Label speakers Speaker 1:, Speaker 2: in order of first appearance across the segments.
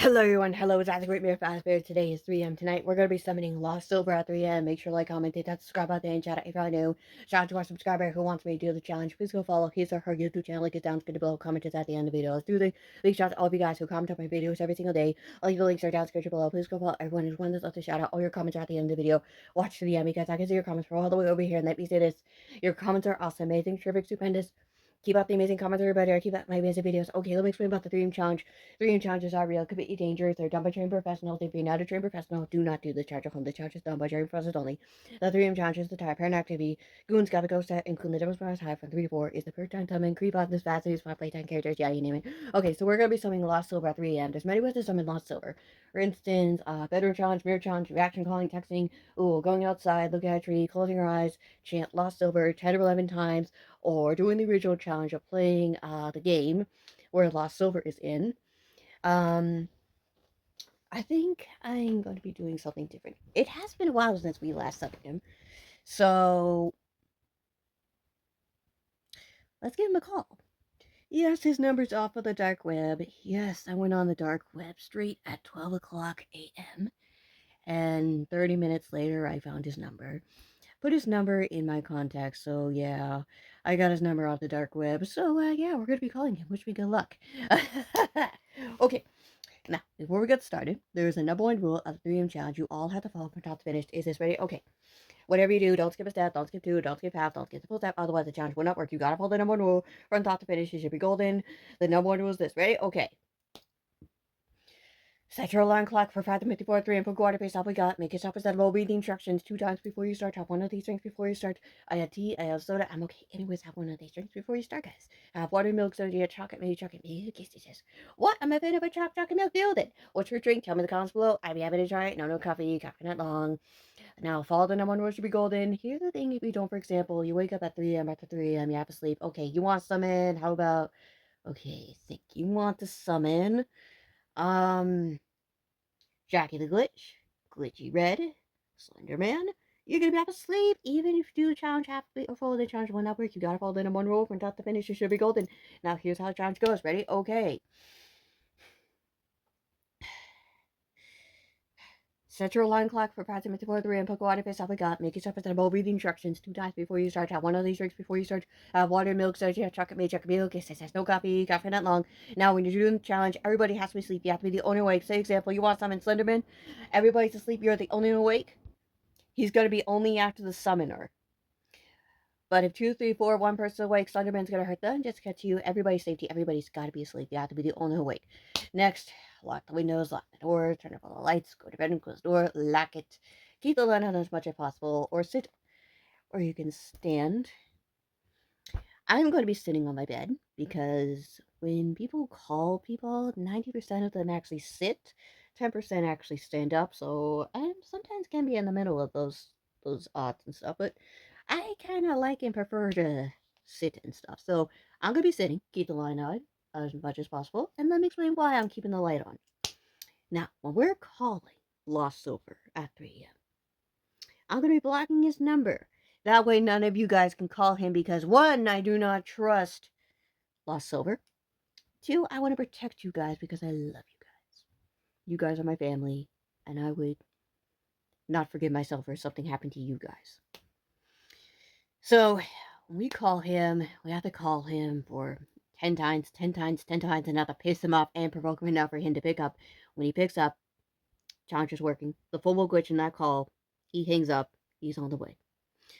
Speaker 1: Hello everyone, hello, it's Great Mirror Fast Bear. Today is 3 a.m. Tonight we're going to be summoning Lost Silver at 3 a.m. Make sure to like, comment, hit that subscribe button, and chat if you're new. Shout out to our subscriber who wants me to do the challenge. Please go follow his or her YouTube channel. Link is down below. Comment is at the end of the video. Let's do the big shout out to all of you guys who comment on my videos every single day. All the links are down below. Please go follow everyone who's one that's left to shout out. All your comments are at the end of the video. Watch to the end because I can see your comments from all the way over here. And let me say this, your comments are awesome, amazing, terrific, stupendous. Keep up the amazing comments, everybody, or keep up my amazing videos. Okay, let me explain about the Dream Challenge. Dream challenges are real, could be dangerous. They're done by trained professionals. If you're not a trained professional, do not do the challenge at home. The challenge is done by trained professionals only. The Dream Challenge is the type parent activity. Goons gotta go set, including the Demonicblackwolf high from 3 to 4. Is the first time summon, creep on this fast, use 5 playtime characters, yeah, you name it. Okay, so we're gonna be summoning Lost Silver at 3 a.m. There's many ways to summon Lost Silver. For instance, bedroom challenge, mirror challenge, reaction calling, texting, going outside, looking at a tree, closing your eyes, chant Lost Silver 10 or 11 times, or doing the original challenge of playing the game where Lost Silver is in. I think I'm going to be doing something different. It has been a while since we last summoned him, so let's give him a call. Yes, his number's off of the dark web. Yes, I went on the dark web straight at 12 o'clock a.m. And 30 minutes later, I found his number. Put his number in my contacts, so yeah, I got his number off the dark web. So, yeah, we're going to be calling him. Wish me good luck. Okay. Now, before we get started, there's a number one rule of the 3M challenge you all have to follow from top to finish. Is this ready? Okay. Whatever you do, don't skip a step, don't skip two, don't skip half, don't skip the full step, otherwise the challenge will not work. You gotta follow the number one rule from top to finish. You should be golden. The number one rule is this. Ready? Okay. Set your alarm clock for 5:54, 3 and put water based off we got. Make it stop instead of read the instructions 2 times before you start. Have one of these drinks before you start. I have tea, I have soda. I'm okay. Anyways, have one of these drinks before you start, guys. Have water, milk, soda, chocolate, milk. Yes. What? I'm a fan of a chocolate milk. Deal then. What's your drink? Tell me in the comments below. I'd be happy to try it. No coffee not long. Now, follow the number one rule to be golden. Here's the thing if you don't, for example, you wake up at 3 a.m. after 3 a.m., you have to sleep. Okay, you want to summon? How about, okay, think you want to summon, Jackie the Glitch, Glitchy Red, Slenderman. You're gonna be able to sleep even if you do the challenge halfway or follow the challenge will not work. You gotta follow the number one rule from top to finish. You should be golden. Now here's how the challenge goes. Ready? Okay. Set your alarm clock for approximately 4:03 and put water face off we got. Make yourself presentable. Read the instructions 2 times before you start. Have one of these drinks before you start. Have water, milk, soda, chocolate milk. It says no coffee not long. Now, when you're doing the challenge, everybody has to be asleep. You have to be the only awake. Say, example, you want to summon Slenderman. Everybody's asleep. You're the only one awake. He's going to be only after the summoner. But if 2, 3, 4, one person awake, Slenderman's going to hurt them. Just catch you. Everybody's safety. Everybody's got to be asleep. You have to be the only awake. Next, lock the windows, lock the doors, turn off all the lights, go to bed and close the door, lock it. Keep the light on as much as possible, or sit, or you can stand. I'm going to be sitting on my bed because when people call people, 90% of them actually sit, 10% actually stand up. So I sometimes can be in the middle of those odds and stuff, but I kind of like and prefer to sit and stuff. So I'm going to be sitting, keep the light on as much as possible, and let me explain why I'm keeping the light on. Now, when we're calling Lost Silver at 3 a.m., I'm going to be blocking his number. That way none of you guys can call him because 1, I do not trust Lost Silver. 2, I want to protect you guys because I love you guys. You guys are my family, and I would not forgive myself if something happened to you guys. So, when we call him, we have to call him for 10 times, and have to piss him off and provoke him enough for him to pick up. When he picks up, challenge is working. The phone will glitch in that call. He hangs up. He's on the way.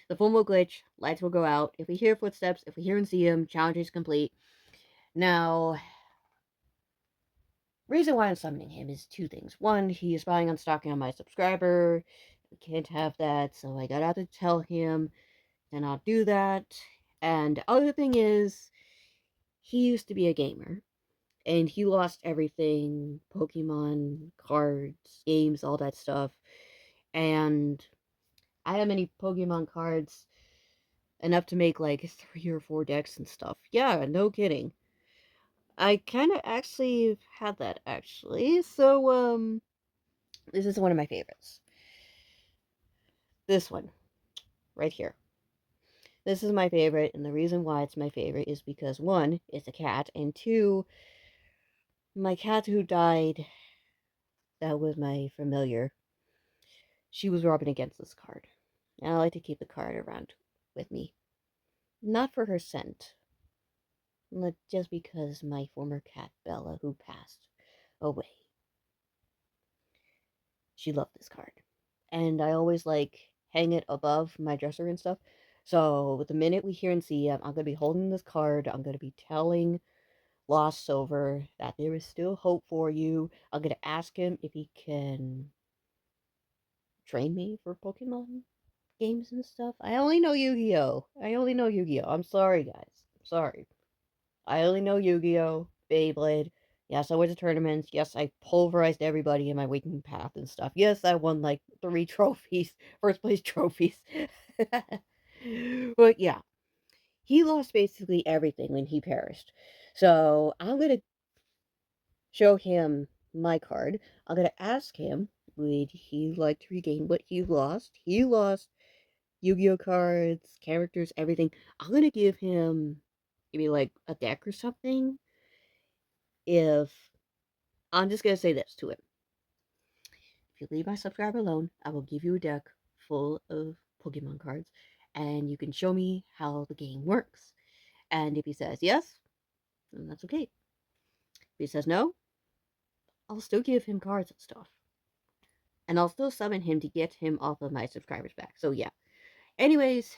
Speaker 1: The phone will glitch. Lights will go out. If we hear footsteps, if we hear and see him, challenge is complete. Now, reason why I'm summoning him is 2 things. 1, he is spying on stalking on my subscriber. We can't have that, so I gotta have to tell him to not do that. And the other thing is, he used to be a gamer, and he lost everything, Pokemon, cards, games, all that stuff. And I have many Pokemon cards, enough to make like 3 or 4 decks and stuff. Yeah, no kidding. I kind of actually had that, actually. So, this is one of my favorites. This one, right here. This is my favorite, and the reason why it's my favorite is because, 1, it's a cat, and 2, my cat who died that was my familiar. She was rubbing against this card. And I like to keep the card around with me. Not for her scent, but just because my former cat, Bella, who passed away, she loved this card. And I always like hang it above my dresser and stuff. So the minute we hear and see him, I'm going to be holding this card. I'm going to be telling Lost Silver that there is still hope for you. I'm going to ask him if he can train me for Pokemon games and stuff. I only know Yu-Gi-Oh! I'm sorry, guys. I'm sorry. I only know Yu-Gi-Oh! Beyblade. Yes, I went to tournaments. Yes, I pulverized everybody in my waking path and stuff. Yes, I won like 3 trophies. First place trophies. But yeah, he lost basically everything when he perished. So I'm going to show him my card. I'm going to ask him, would he like to regain what he lost? He lost Yu-Gi-Oh cards, characters, everything. I'm going to give him maybe like a deck or something. If I'm just going to say this to him. If you leave my subscriber alone, I will give you a deck full of Pokemon cards, and you can show me how the game works. And if he says yes, then that's okay. If he says no, I'll still give him cards and stuff. And I'll still summon him to get him off of my subscribers back. So yeah. Anyways,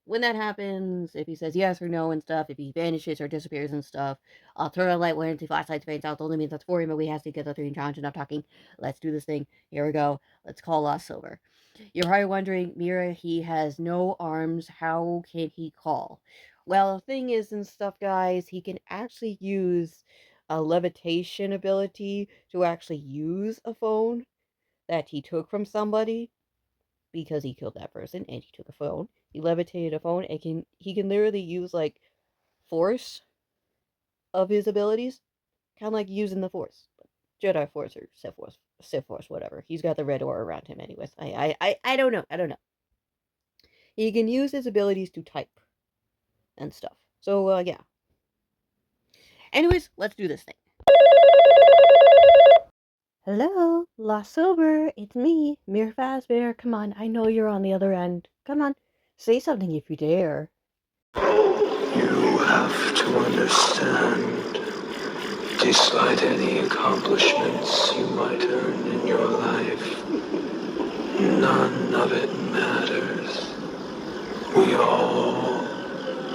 Speaker 1: when that happens, if he says yes or no and stuff, if he vanishes or disappears and stuff, I'll turn a light into flashlights, fades out. The only means that's for him, but we have to get the 3 challenge. Enough talking. Let's do this thing. Here we go. Let's call Lost Silver. You're probably wondering, Mira, he has no arms. How can he call? Well, the thing is and stuff, guys, he can actually use a levitation ability to actually use a phone that he took from somebody because he killed that person and he took a phone. He levitated a phone and he can literally use like force of his abilities, kind of like using the force. Jedi Force or Sith Force, whatever. He's got the red aura around him anyways. I don't know. I don't know. He can use his abilities to type and stuff. So yeah. Anyways, let's do this thing. Hello, Lost Silver, it's me, Mir Fazbear. Come on, I know you're on the other end. Come on, say something if you dare.
Speaker 2: You have to understand, despite any accomplishments you might earn in your life, none of it matters. We all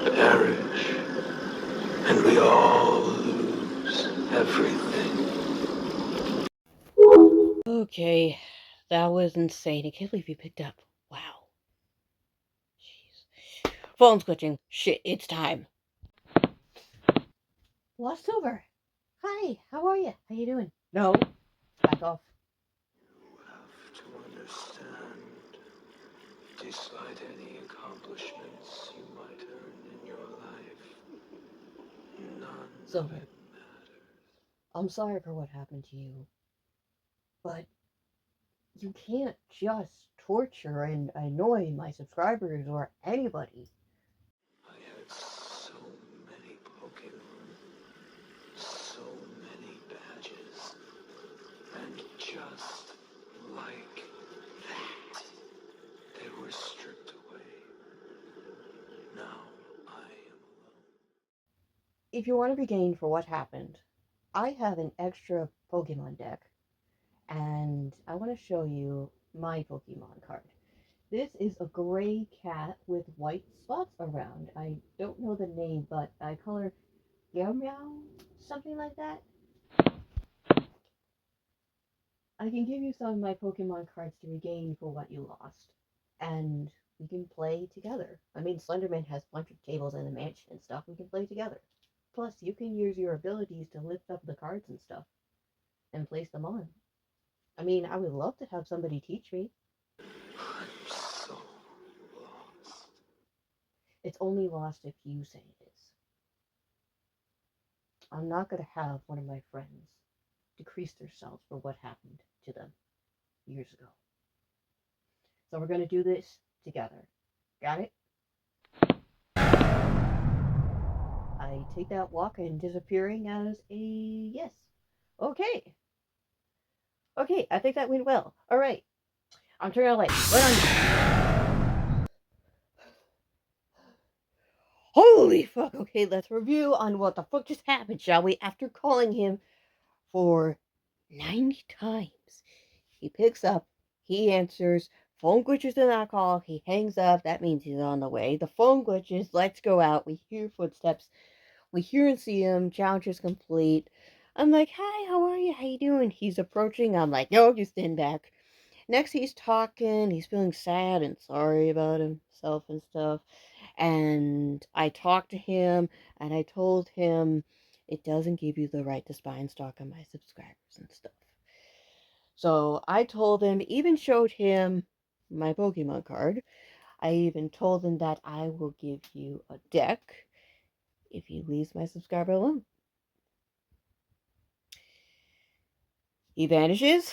Speaker 2: perish, and we all lose everything.
Speaker 1: Okay, that was insane. I can't believe you picked up. Wow. Jeez. Phone's glitching. Shit, it's time. Lost Silver. Hi, how are you? How you doing? No, back off.
Speaker 2: You have to understand, despite any accomplishments you might earn in your life, none of it matters.
Speaker 1: I'm sorry for what happened to you, but you can't just torture and annoy my subscribers or anybody.
Speaker 2: I had so many Pokemon, so many badges, and just like that, they were stripped away. Now I am alone.
Speaker 1: If you want to regain for what happened, I have an extra Pokemon deck, and I want to show you my Pokemon card. This is a gray cat with white spots around. I don't know the name, but I call her Meow, something like that. I can give you some of my Pokemon cards to regain for what you lost. And we can play together. I mean, Slenderman has a bunch of tables in the mansion and stuff. We can play together. Plus, you can use your abilities to lift up the cards and stuff and place them on. I mean, I would love to have somebody teach me.
Speaker 2: I'm so lost.
Speaker 1: It's only lost if you say it is. I'm not going to have one of my friends decrease themselves for what happened to them years ago. So we're going to do this together. Got it? I take that walk and disappearing as a yes. Okay. Okay, I think that went well. Alright. I'm turning on the light. Right on. Holy fuck. Okay, let's review on what the fuck just happened, shall we? After calling him for 90 times. He picks up, he answers, phone glitches in that call, he hangs up, that means he's on the way. The phone glitches, lights go out, we hear footsteps, we hear and see him, challenge is complete. I'm like, hi, how are you? How you doing? He's approaching, I'm like, no, you stand back. Next he's talking, he's feeling sad and sorry about himself and stuff. And I talked to him, and I told him it doesn't give you the right to spy and stalk on my subscribers and stuff. So I told him, even showed him my Pokemon card. I even told him that I will give you a deck if he leaves my subscriber alone. He vanishes.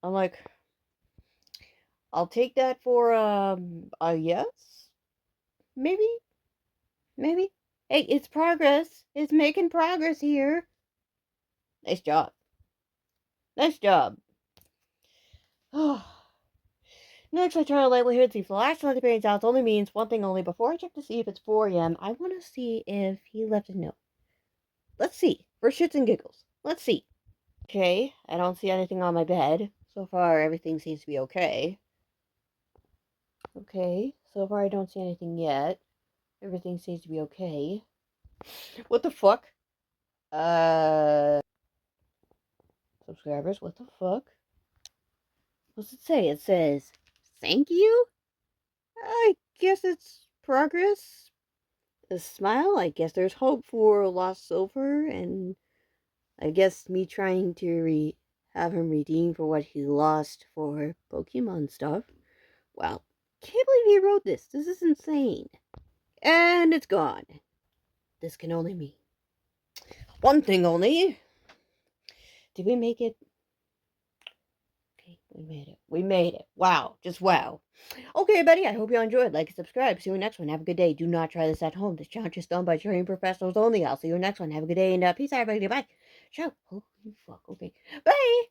Speaker 1: I'm like, I'll take that for a yes? Maybe? Maybe? Hey, it's progress. It's making progress here. Nice job. Nice job. Next, I turn on the light here and see flash notifications out only means one thing only. Before I check to see if it's 4 a.m., I want to see if he left a note. Let's see. For shits and giggles. Let's see. Okay, I don't see anything on my bed. So far, everything seems to be okay. Okay, so far I don't see anything yet. Everything seems to be okay. What the fuck? Subscribers, what the fuck? What's it say? It says, thank you? I guess it's progress. A smile. I guess there's hope for lost silver, and I guess me trying to have him redeem for what he lost for Pokemon stuff. Wow. Can't believe he wrote this. This is insane. And it's gone. This can only mean one thing only. Did we make it? Okay, we made it. We made it. Wow. Just wow. Okay, buddy, I hope you enjoyed. Like and subscribe. See you next one. Have a good day. Do not try this at home. This challenge is done by trained professionals only. I'll see you next one. Have a good day, and peace out, everybody. Bye. Ciao. Holy fuck. Okay. Bye.